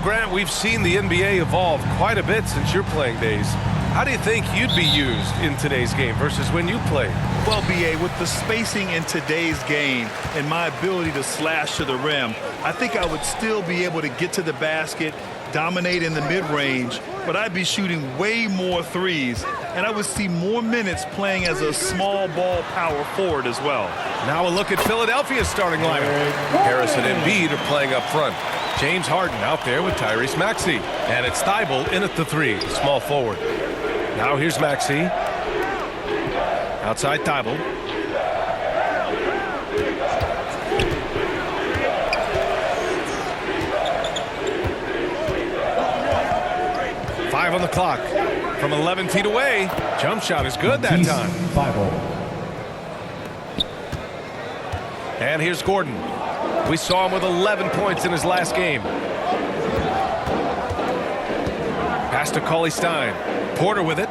Grant, we've seen the NBA evolve quite a bit since your playing days. How do you think you'd be used in today's game versus when you played? Well, B.A., with the spacing in today's game and my ability to slash to the rim, I think I would still be able to get to the basket, dominate in the mid-range, but I'd be shooting way more threes, and I would see more minutes playing as a small ball power forward as well. Now a look at Philadelphia's starting lineup. Harris and Embiid are playing up front. James Harden out there with Tyrese Maxey. And it's Thybulle in at the 3, small forward. Now here's Maxey. Outside Thybulle. Five on the clock. From 11 feet away. Jump shot is good that time. And here's Gordon. We saw him with 11 points in his last game. Pass to Cauley-Stein. Porter with it.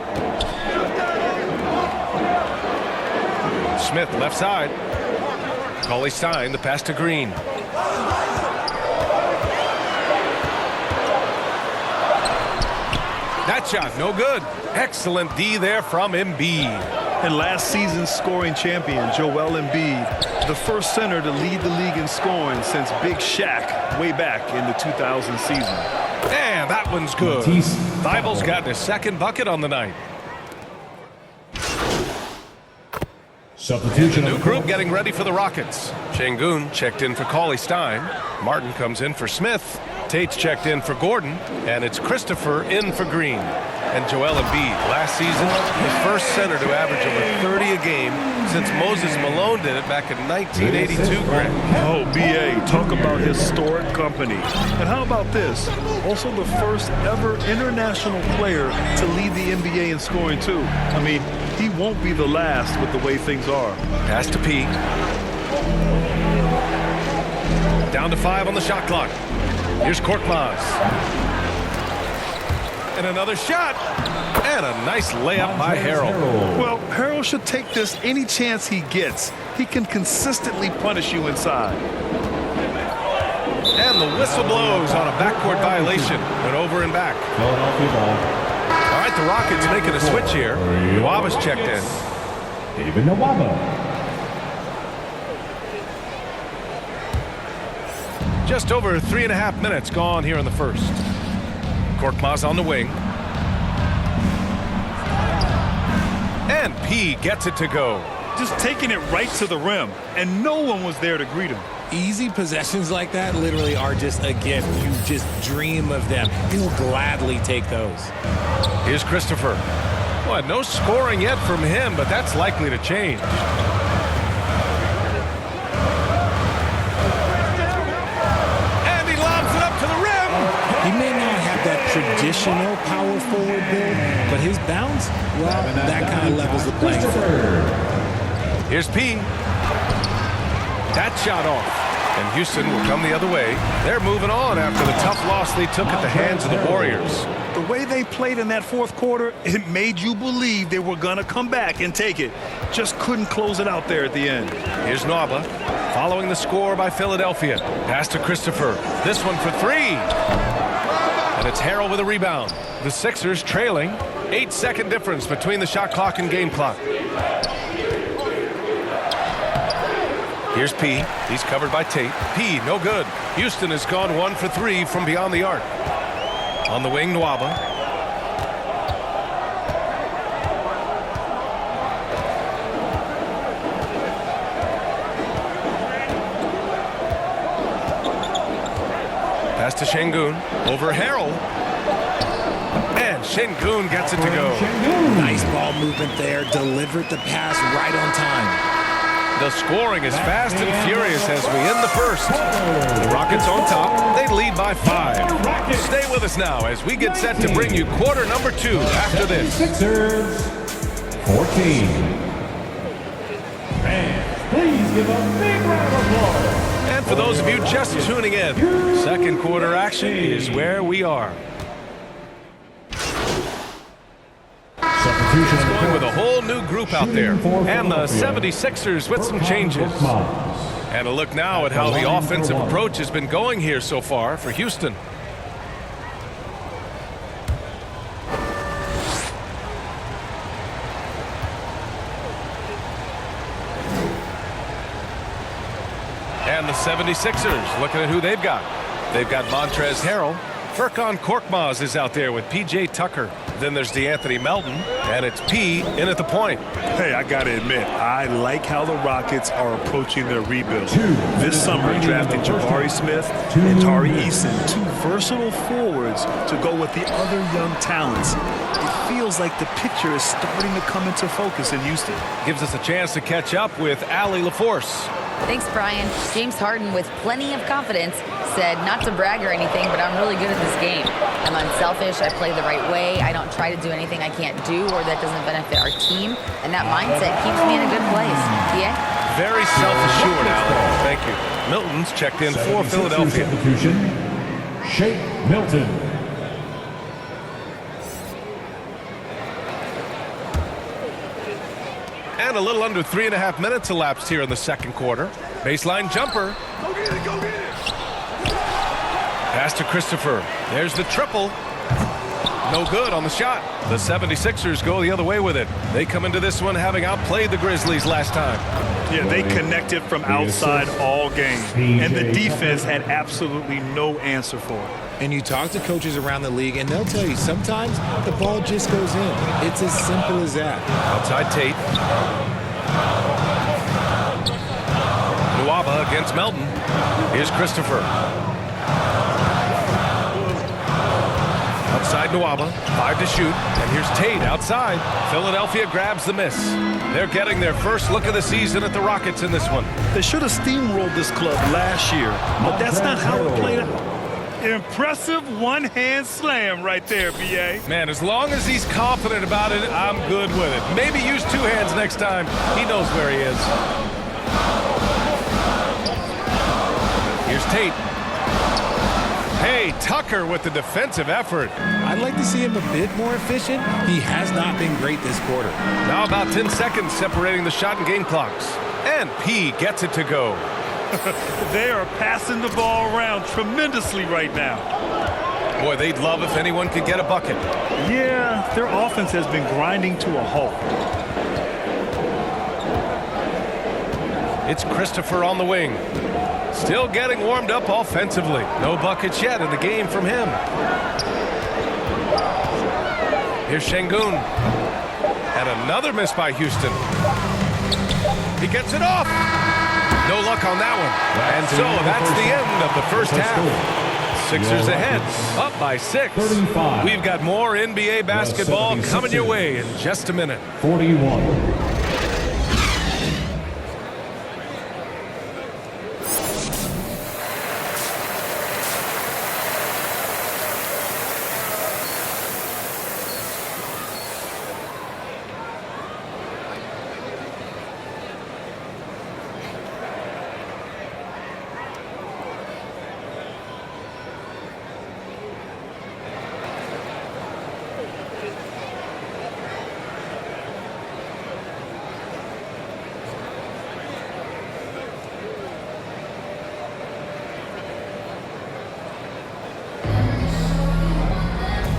Smith left side. Cauley-Stein, the pass to Green. That shot, no good. Excellent D there from Embiid. And last season's scoring champion, Joel Embiid, the first center to lead the league in scoring since Big Shaq way back in the 2000 season. And that one's good. Thybulle's got his second bucket on the night. Substitution. The new group getting ready for the Rockets. Şengün checked in for Cauley-Stein. Martin comes in for Smith. Tate's checked in for Gordon. And it's Christopher in for Green. And Joel Embiid, last season, the first center to average over 30 a game since Moses Malone did it back in 1982, Grant. Oh, B.A., talk about historic company. And how about this? Also the first ever international player to lead the NBA in scoring, too. I mean, he won't be the last with the way things are. Pass to P. Down to 5 on the shot clock. Here's Korkmaz. And another shot. And a nice layup by Harrell. Well, Harrell should take this any chance he gets. He can consistently punish you inside. And the whistle blows on a backcourt violation. Went over and back. All right, the Rockets making a switch here. Nwaba's checked in. David Nwaba. Just over 3.5 minutes gone here in the first. Korkmaz on the wing. And P gets it to go. Just taking it right to the rim, and no one was there to greet him. Easy possessions like that literally are just a gift. You just dream of them. He'll gladly take those. Here's Christopher. Well, no scoring yet from him, but that's likely to change. And he lobs it up to the rim. He may not have that traditional power forward build, but his bounce, well, that kind of levels the playing field. Here's P. That shot off. And Houston will come the other way. They're moving on after the tough loss they took at the hands of the Warriors. The way they played in that fourth quarter, it made you believe they were going to come back and take it. Just couldn't close it out there at the end. Here's Nwaba following the score by Philadelphia. Pass to Christopher. This one for 3. And it's Harrell with a rebound. The Sixers trailing. 8-second difference between the shot clock and game clock. Here's P. He's covered by Tate. P, no good. Houston has gone 1 for 3 from beyond the arc. On the wing, Nwaba. Pass to Şengün. Over Harrell. And Şengün gets it to go. Nice ball movement there. Delivered the pass right on time. The scoring is fast and furious as we end the first. The Rockets on top. They lead by 5. Stay with us now as we get set to bring you quarter number 2 after this. Sixers 14. Fans, please give a big round of applause. And for those of you just tuning in, second quarter action is where we are. Going with a whole new group out there. And the 76ers with some changes. And a look now at how the offensive approach has been going here so far for Houston. 76ers looking at who they've got. They've got Montrezl Harrell. Furkan Korkmaz is out there with P.J. Tucker. Then there's DeAnthony Melton, and it's P in at the point. Hey, I got to admit, I like how the Rockets are approaching their rebuild. This summer, drafting Jabari Smith and Tari Eason, two versatile forwards to go with the other young talents. It feels like the picture is starting to come into focus in Houston. Gives us a chance to catch up with Allie LaForce. Thanks, Brian. James Harden, with plenty of confidence, said not to brag or anything, but I'm really good at this game. I'm unselfish. I play the right way. I don't try to do anything I can't do or that doesn't benefit our team. And that mindset keeps me in a good place. Yeah? Very self-assured, Allie. Thank you. Milton's checked in for Philadelphia. Substitution, Shake Milton. And a little under 3.5 minutes elapsed here in the second quarter. Baseline jumper. Go get it, go get it. Pass to Christopher. There's the triple. No good on the shot. The 76ers go the other way with it. They come into this one having outplayed the Grizzlies last time. Yeah, they connected from outside all game. And the defense had absolutely no answer for it. And you talk to coaches around the league, and they'll tell you sometimes the ball just goes in. It's as simple as that. Outside Tate. Nwaba against Melton. Here's Christopher. Outside Nwaba. 5 to shoot. And here's Tate outside. Philadelphia grabs the miss. They're getting their first look of the season at the Rockets in this one. They should have steamrolled this club last year, but that's not how it played out. Impressive one-hand slam right there, B.A. Man, as long as he's confident about it, I'm good with it. Maybe use 2 hands next time. He knows where he is. Here's Tate. Hey, Tucker with the defensive effort. I'd like to see him a bit more efficient. He has not been great this quarter. Now about 10 seconds separating the shot and game clocks. And P gets it to go. They are passing the ball around tremendously right now. Boy, they'd love if anyone could get a bucket. Yeah, their offense has been grinding to a halt. It's Christopher on the wing. Still getting warmed up offensively. No buckets yet in the game from him. Here's Şengün. And another miss by Houston. He gets it off. No luck on that one. And so that's the end of the first half. Sixers ahead, up by 6. We've got more NBA basketball coming your way in just a minute. 41.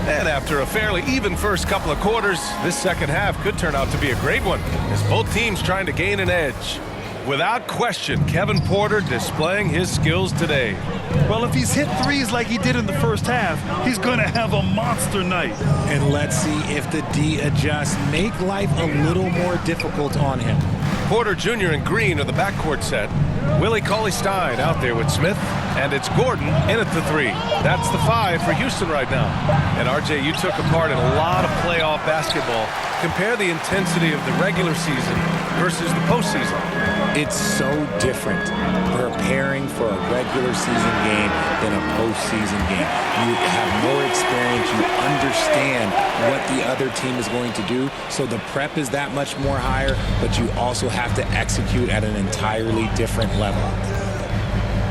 And after a fairly even first couple of quarters, this second half could turn out to be a great one, as both teams trying to gain an edge. Without question, Kevin Porter displaying his skills today. Well, if he's hit threes like he did in the first half, he's going to have a monster night. And let's see if the D adjusts, make life a little more difficult on him. Porter Jr. and Green are the backcourt set. Willie Cauley-Stein out there with Smith, and it's Gordon in at the 3. That's the 5 for Houston right now. And RJ, you took a part in a lot of playoff basketball. Compare the intensity of the regular season versus the postseason. It's so different preparing for a regular season game than a postseason game. You have more experience, you understand what the other team is going to do, so the prep is that much more higher, but you also have to execute at an entirely different level.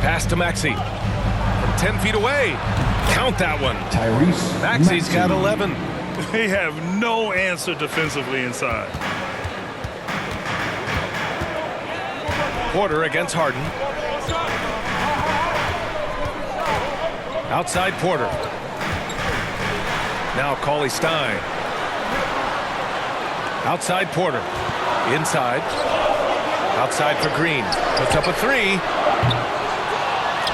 Pass to Maxey. From 10 feet away. Count that one. Tyrese Maxey's got 11. They have no answer defensively inside. Porter against Harden. Outside Porter. Now Cauley-Stein. Outside Porter. Inside. Outside for Green. Puts up a 3.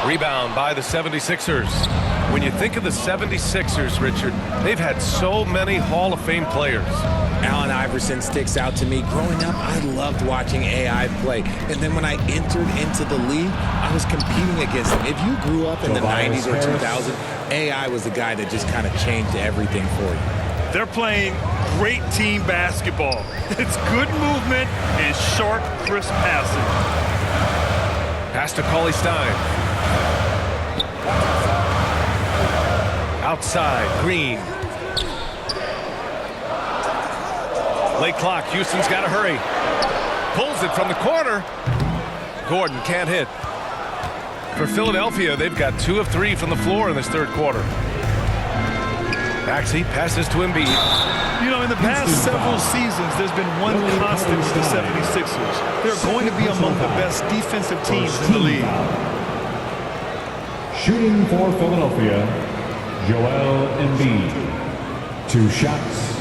Rebound by the 76ers. When you think of the 76ers, Richard, they've had so many Hall of Fame players. Allen Iverson sticks out to me. Growing up, I loved watching AI play. And then when I entered into the league, I was competing against him. If you grew up in the 90s or 2000s, AI was the guy that just kind of changed everything for you. They're playing great team basketball. It's good movement and sharp, crisp passing. Pass to Cauley Stein. Outside, Green. Late clock, Houston's got to hurry. Pulls it from the corner. Gordon can't hit. For Philadelphia, they've got 2 of 3 from the floor in this third quarter. Maxey passes to Embiid. You know, in the past several seasons, there's been one constant with the 76ers. They're going to be among the best defensive teams in the league. Shooting for Philadelphia, Joel Embiid. 2 shots.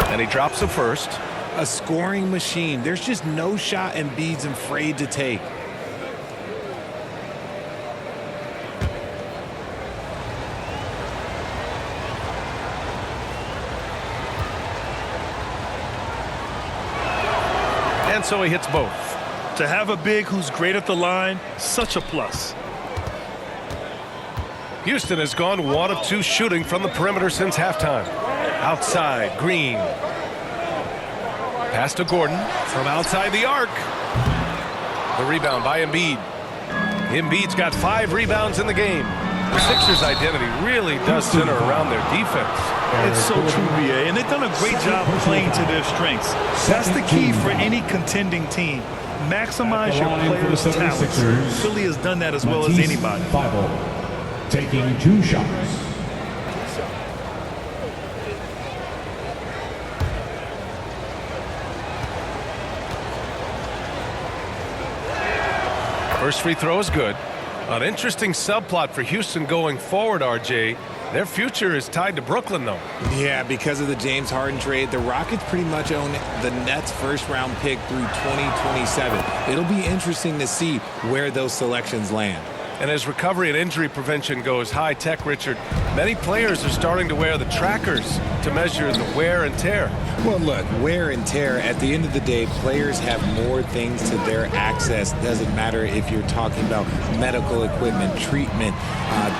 And he drops the first. A scoring machine. There's just no shot Embiid's afraid to take. And so he hits both. To have a big who's great at the line, such a plus. Houston has gone 1 of 2 shooting from the perimeter since halftime. Outside, Green. Pass to Gordon from outside the arc. The rebound by Embiid. Embiid's got 5 rebounds in the game. The Sixers' identity really does center around their defense. It's so true, BA, and they've done a great job playing to their strengths. That's the key for any contending team. Maximize your players' talents. Philly has done that as well as anybody. Taking 2 shots. First free throw is good. An interesting subplot for Houston going forward, RJ. Their future is tied to Brooklyn, though. Yeah, because of the James Harden trade, the Rockets pretty much own the Nets' first-round pick through 2027. It'll be interesting to see where those selections land. And as recovery and injury prevention goes high tech, Richard, many players are starting to wear the trackers to measure the wear and tear. Well, look, wear and tear, at the end of the day, players have more things to their access. Doesn't matter if you're talking about medical equipment, treatment,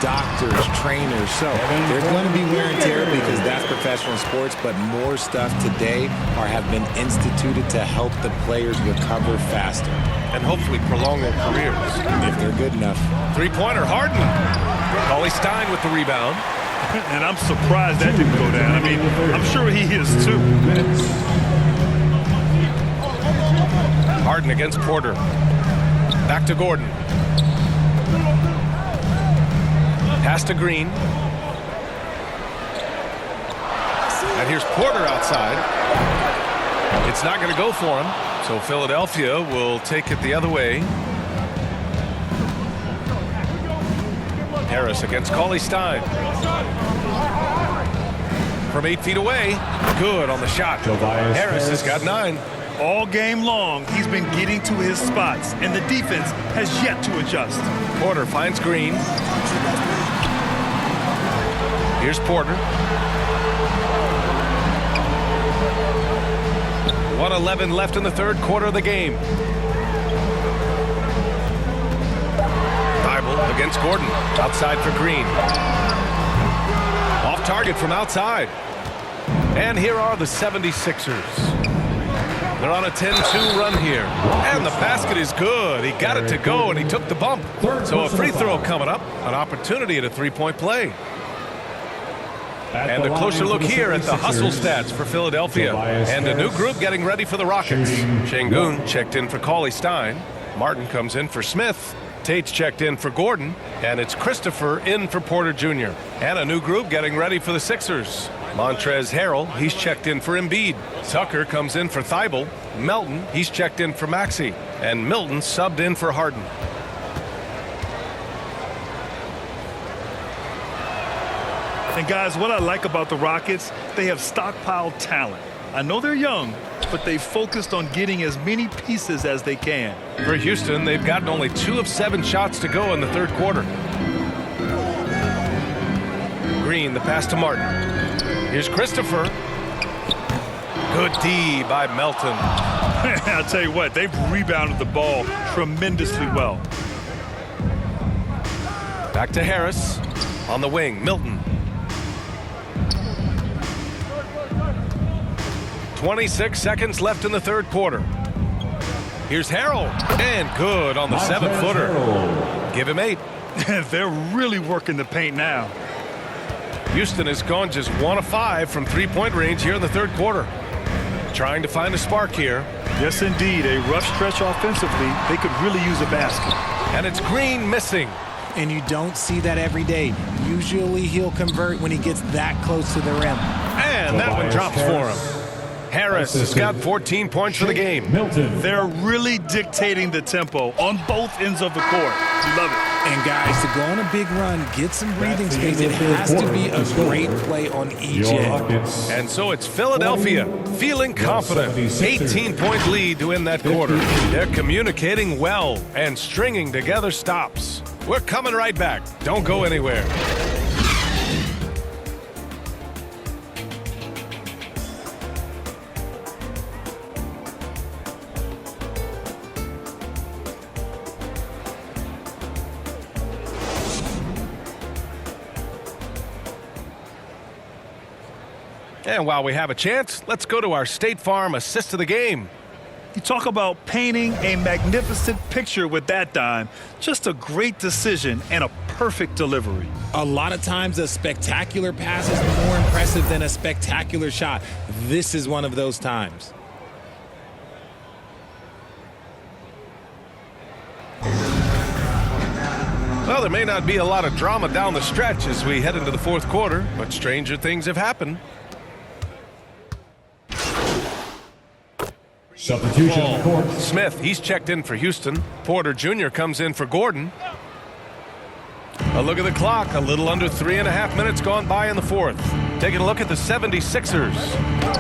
doctors, trainers. So there's going to be wear and tear because that's professional sports, but more stuff today have been instituted to help the players recover faster. And hopefully prolong their careers. If they're good enough. Three-pointer, Harden. Cauley Stein with the rebound. And I'm surprised that didn't go down. I mean, I'm sure he is too. Harden against Porter. Back to Gordon. Pass to Green. And here's Porter outside. It's not going to go for him. So Philadelphia will take it the other way. Harris against Cauley Stein. From 8 feet away. Good on the shot. Harris has got 9. All game long, he's been getting to his spots, and the defense has yet to adjust. Porter finds Green. Here's Porter. 1:11 left in the third quarter of the game. Thibault against Gordon. Outside for Green. Off target from outside. And here are the 76ers. They're on a 10-2 run here. And the basket is good. He got it to go, and he took the bump. So a free throw coming up. An opportunity at a three-point play. And a closer look here at the hustle stats for Philadelphia. And a new group getting ready for the Rockets. Şengün checked in for Cauley Stein. Martin comes in for Smith. Tate's checked in for Gordon. And it's Christopher in for Porter Jr. And a new group getting ready for the Sixers. Montrezl Harrell, he's checked in for Embiid. Tucker comes in for Thibault. Melton, he's checked in for Maxey. And Milton subbed in for Harden. And guys, what I like about the Rockets, they have stockpiled talent. I know they're young, but they focused on getting as many pieces as they can. For Houston, they've gotten only 2 of 7 shots to go in the third quarter. Green, the pass to Martin. Here's Christopher. Good D by Melton. I'll tell you what, they've rebounded the ball tremendously well. Back to Harris. On the wing, Milton. 26 seconds left in the third quarter. Here's Harrell. And good on the 7-footer. Give him 8. They're really working the paint now. Houston has gone just 1 of 5 from three-point range here in the third quarter. Trying to find a spark here. Yes, indeed. A rough stretch offensively. They could really use a basket. And it's Green missing. And you don't see that every day. Usually he'll convert when he gets that close to the rim. And that one drops for him. Harris has got 14 points for the game. They're really dictating the tempo on both ends of the court. You love it. And guys, to go on a big run, get some breathing space, it has to be a great play on each end. And so it's Philadelphia feeling confident. 18-point lead to win that quarter. They're communicating well and stringing together stops. We're coming right back. Don't go anywhere. And while we have a chance, let's go to our State Farm assist of the game. You talk about painting a magnificent picture with that dime. Just a great decision and a perfect delivery. A lot of times a spectacular pass is more impressive than a spectacular shot. This is one of those times. Well, there may not be a lot of drama down the stretch as we head into the fourth quarter, but stranger things have happened. Substitution on the court. Smith, he's checked in for Houston. Porter Jr. comes in for Gordon. A look at the clock. A little under 3.5 minutes gone by in the fourth. Taking a look at the 76ers.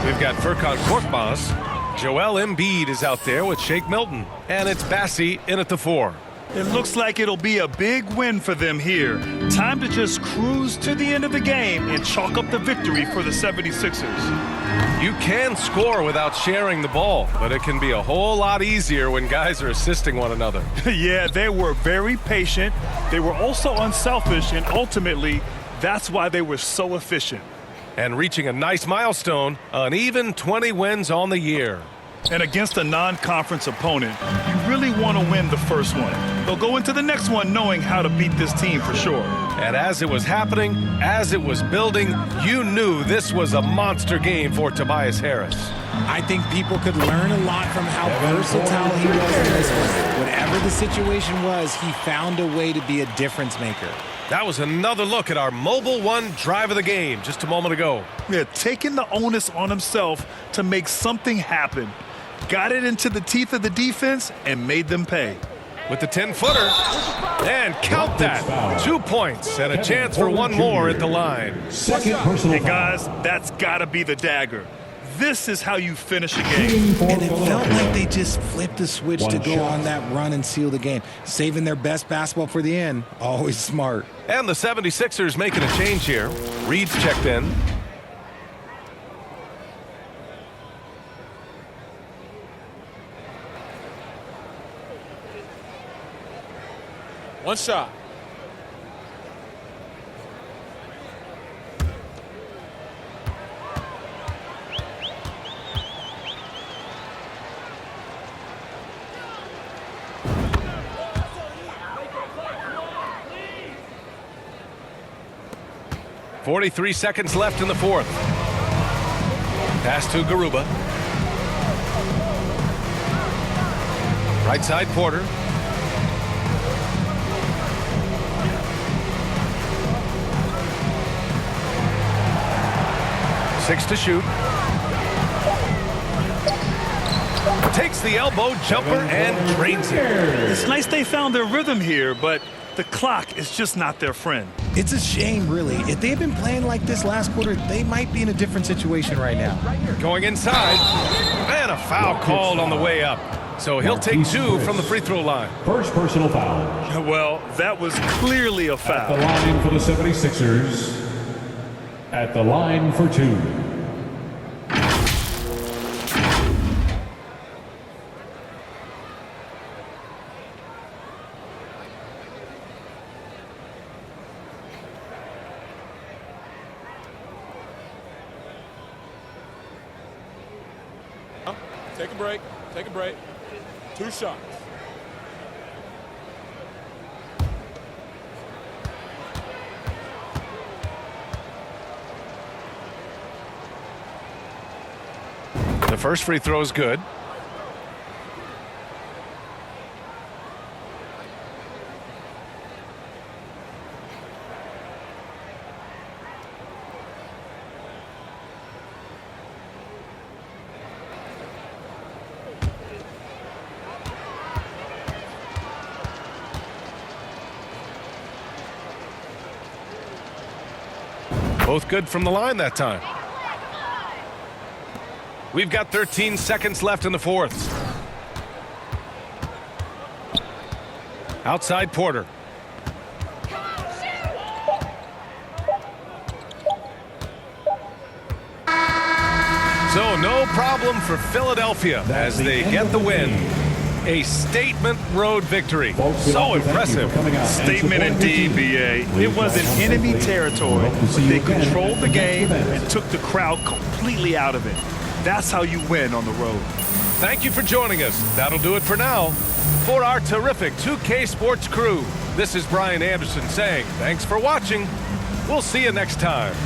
We've got Furkan Korkmaz. Joel Embiid is out there with Shake Milton. And it's Bassie in at the 4. It looks like it'll be a big win for them here. Time to just cruise to the end of the game and chalk up the victory for the 76ers. You can score without sharing the ball, but it can be a whole lot easier when guys are assisting one another. Yeah, they were very patient. They were also unselfish, and ultimately, that's why they were so efficient. And reaching a nice milestone, an even 20 wins on the year. And against a non-conference opponent, you really want to win the first one. They'll go into the next one knowing how to beat this team for sure. And as it was happening, as it was building, you knew this was a monster game for Tobias Harris. I think people could learn a lot from how versatile he was in this one. Whatever the situation was, he found a way to be a difference maker. That was another look at our Mobile One drive of the game just a moment ago. Yeah, taking the onus on himself to make something happen. Got it into the teeth of the defense and made them pay. With the 10-footer. And count that. 2 points and a chance for one more at the line. Second personal Hey, guys, that's got to be the dagger. This is how you finish a game. And it felt like they just flipped the switch to go on that run and seal the game. Saving their best basketball for the end. Always smart. And the 76ers making a change here. Reed's checked in. One shot. .43 seconds left in the fourth. Pass to Garuba. Right side Porter. Six to shoot. Takes the elbow jumper and drains it. It's nice they found their rhythm here, but the clock is just not their friend. It's a shame, really. If they had been playing like this last quarter, they might be in a different situation right now. Going inside, and a foul called on the way up. So he'll take 2 from the free throw line. First personal foul. Well, that was clearly a At the foul. line for the 76ers. At the line for 2. Take a break. Take a break. 2 shots. The first free throw is good. Both good from the line that time. We've got 13 seconds left in the fourth. Outside Porter. So no problem for Philadelphia as they get the win. A statement road victory. So impressive. Statement indeed, B.A. It wasn't enemy territory, but they controlled the game and took the crowd completely out of it. That's how you win on the road. Thank you for joining us. That'll do it for now. For our terrific 2K Sports crew, this is Brian Anderson saying thanks for watching. We'll see you next time.